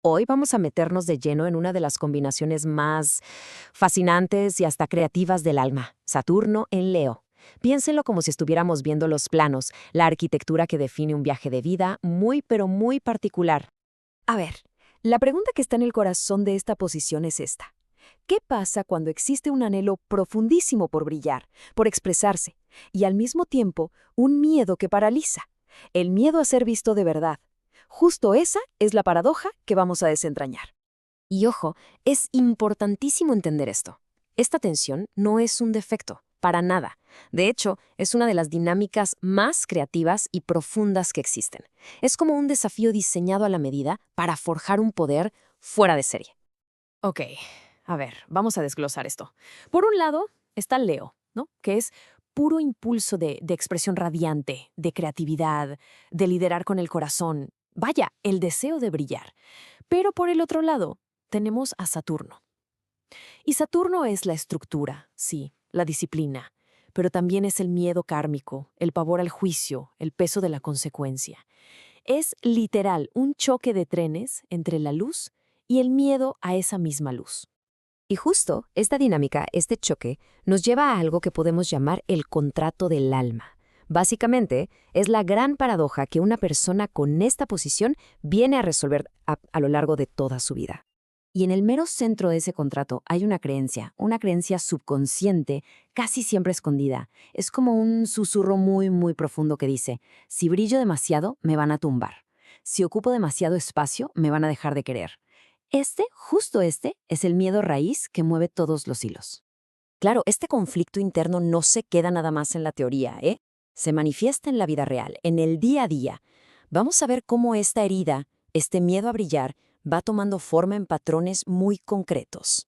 Hoy vamos a meternos de lleno en una de las combinaciones más fascinantes y hasta creativas del alma, Saturno en Leo. Piénsenlo como si estuviéramos viendo los planos, la arquitectura que define un viaje de vida muy pero muy particular. A ver, la pregunta que está en el corazón de esta posición es esta. ¿Qué pasa cuando existe un anhelo profundísimo por brillar, por expresarse, y al mismo tiempo un miedo que paraliza? El miedo a ser visto de verdad. Justo esa es la paradoja que vamos a desentrañar. Y ojo, es importantísimo entender esto. Esta tensión no es un defecto, para nada. De hecho, es una de las dinámicas más creativas y profundas que existen. Es como un desafío diseñado a la medida para forjar un poder fuera de serie. Ok, a ver, vamos a desglosar esto. Por un lado está Leo, ¿no? Que es puro impulso de expresión radiante, de creatividad, de liderar con el corazón. Vaya, el deseo de brillar. Pero por el otro lado, tenemos a Saturno. Y Saturno es la estructura, sí, la disciplina, pero también es el miedo kármico, el pavor al juicio, el peso de la consecuencia. Es literal un choque de trenes entre la luz y el miedo a esa misma luz. Y justo esta dinámica, este choque, nos lleva a algo que podemos llamar el contrato del alma. Básicamente, es la gran paradoja que una persona con esta posición viene a resolver a lo largo de toda su vida. Y en el mero centro de ese contrato hay una creencia subconsciente, casi siempre escondida. Es como un susurro muy, muy profundo que dice, si brillo demasiado, me van a tumbar. Si ocupo demasiado espacio, me van a dejar de querer. Justo este, es el miedo raíz que mueve todos los hilos. Claro, este conflicto interno no se queda nada más en la teoría, ¿eh? Se manifiesta en la vida real, en el día a día. Vamos a ver cómo esta herida, este miedo a brillar, va tomando forma en patrones muy concretos.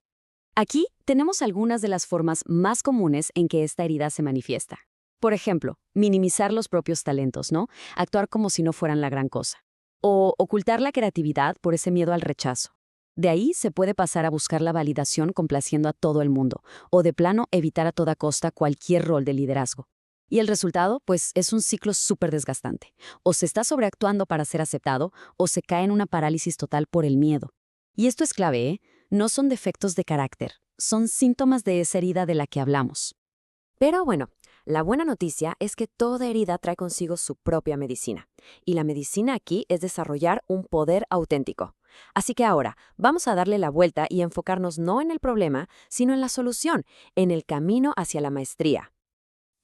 Aquí tenemos algunas de las formas más comunes en que esta herida se manifiesta. Por ejemplo, minimizar los propios talentos, ¿no? Actuar como si no fueran la gran cosa. O ocultar la creatividad por ese miedo al rechazo. De ahí se puede pasar a buscar la validación complaciendo a todo el mundo, o de plano evitar a toda costa cualquier rol de liderazgo. Y el resultado, pues, es un ciclo súper desgastante. O se está sobreactuando para ser aceptado, o se cae en una parálisis total por el miedo. Y esto es clave, ¿eh? No son defectos de carácter, son síntomas de esa herida de la que hablamos. Pero bueno, la buena noticia es que toda herida trae consigo su propia medicina. Y la medicina aquí es desarrollar un poder auténtico. Así que ahora vamos a darle la vuelta y enfocarnos no en el problema, sino en la solución, en el camino hacia la maestría.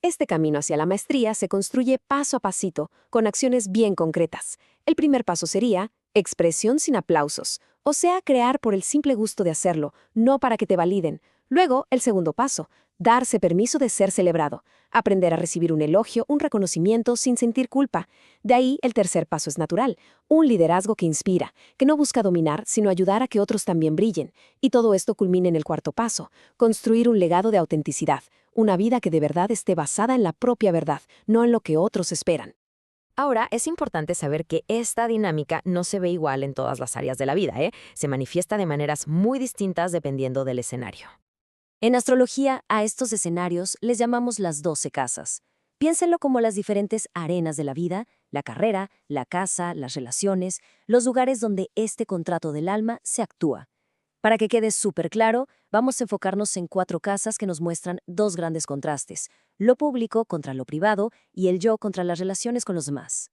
Este camino hacia la maestría se construye paso a pasito, con acciones bien concretas. El primer paso sería expresión sin aplausos, o sea, crear por el simple gusto de hacerlo, no para que te validen. Luego, el segundo paso, darse permiso de ser celebrado, aprender a recibir un elogio, un reconocimiento sin sentir culpa. De ahí, el tercer paso es natural, un liderazgo que inspira, que no busca dominar, sino ayudar a que otros también brillen. Y todo esto culmina en el cuarto paso, construir un legado de autenticidad, una vida que de verdad esté basada en la propia verdad, no en lo que otros esperan. Ahora, es importante saber que esta dinámica no se ve igual en todas las áreas de la vida, ¿eh? Se manifiesta de maneras muy distintas dependiendo del escenario. En astrología, a estos escenarios les llamamos las 12 casas. Piénsenlo como las diferentes arenas de la vida, la carrera, la casa, las relaciones, los lugares donde este contrato del alma se actúa. Para que quede súper claro, vamos a enfocarnos en 4 casas que nos muestran dos grandes contrastes, lo público contra lo privado y el yo contra las relaciones con los demás.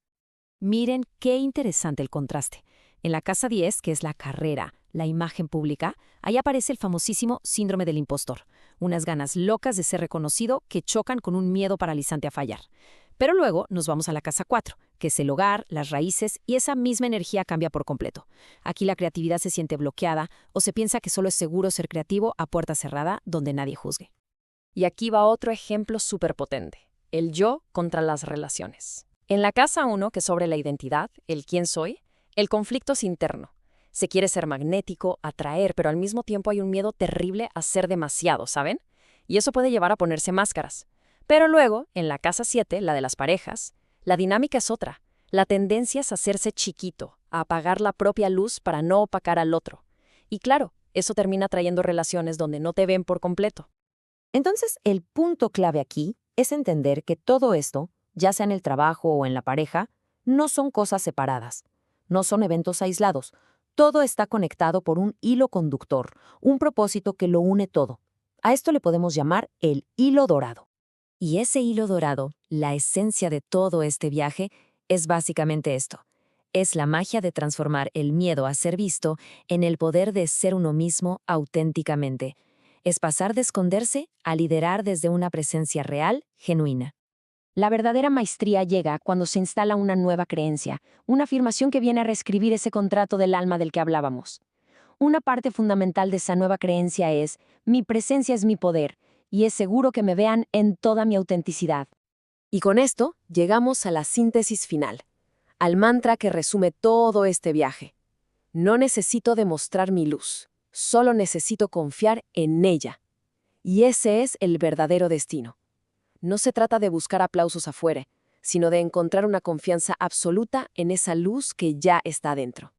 Miren qué interesante el contraste. En la casa 10, que es la carrera, la imagen pública, ahí aparece el famosísimo síndrome del impostor, unas ganas locas de ser reconocido que chocan con un miedo paralizante a fallar. Pero luego nos vamos a la casa 4, que es el hogar, las raíces, y esa misma energía cambia por completo. Aquí la creatividad se siente bloqueada o se piensa que solo es seguro ser creativo a puerta cerrada donde nadie juzgue. Y aquí va otro ejemplo súper potente, el yo contra las relaciones. En la casa 1, que es sobre la identidad, el quién soy, el conflicto es interno. Se quiere ser magnético, atraer, pero al mismo tiempo hay un miedo terrible a ser demasiado, ¿saben? Y eso puede llevar a ponerse máscaras. Pero luego, en la casa 7, la de las parejas, la dinámica es otra. La tendencia es hacerse chiquito, a apagar la propia luz para no opacar al otro. Y claro, eso termina trayendo relaciones donde no te ven por completo. Entonces, el punto clave aquí es entender que todo esto, ya sea en el trabajo o en la pareja, no son cosas separadas, no son eventos aislados. Todo está conectado por un hilo conductor, un propósito que lo une todo. A esto le podemos llamar el hilo dorado. Y ese hilo dorado, la esencia de todo este viaje, es básicamente esto. Es la magia de transformar el miedo a ser visto en el poder de ser uno mismo auténticamente. Es pasar de esconderse a liderar desde una presencia real, genuina. La verdadera maestría llega cuando se instala una nueva creencia, una afirmación que viene a reescribir ese contrato del alma del que hablábamos. Una parte fundamental de esa nueva creencia es: mi presencia es mi poder, y es seguro que me vean en toda mi autenticidad. Y con esto llegamos a la síntesis final, al mantra que resume todo este viaje. No necesito demostrar mi luz, solo necesito confiar en ella. Y ese es el verdadero destino. No se trata de buscar aplausos afuera, sino de encontrar una confianza absoluta en esa luz que ya está dentro.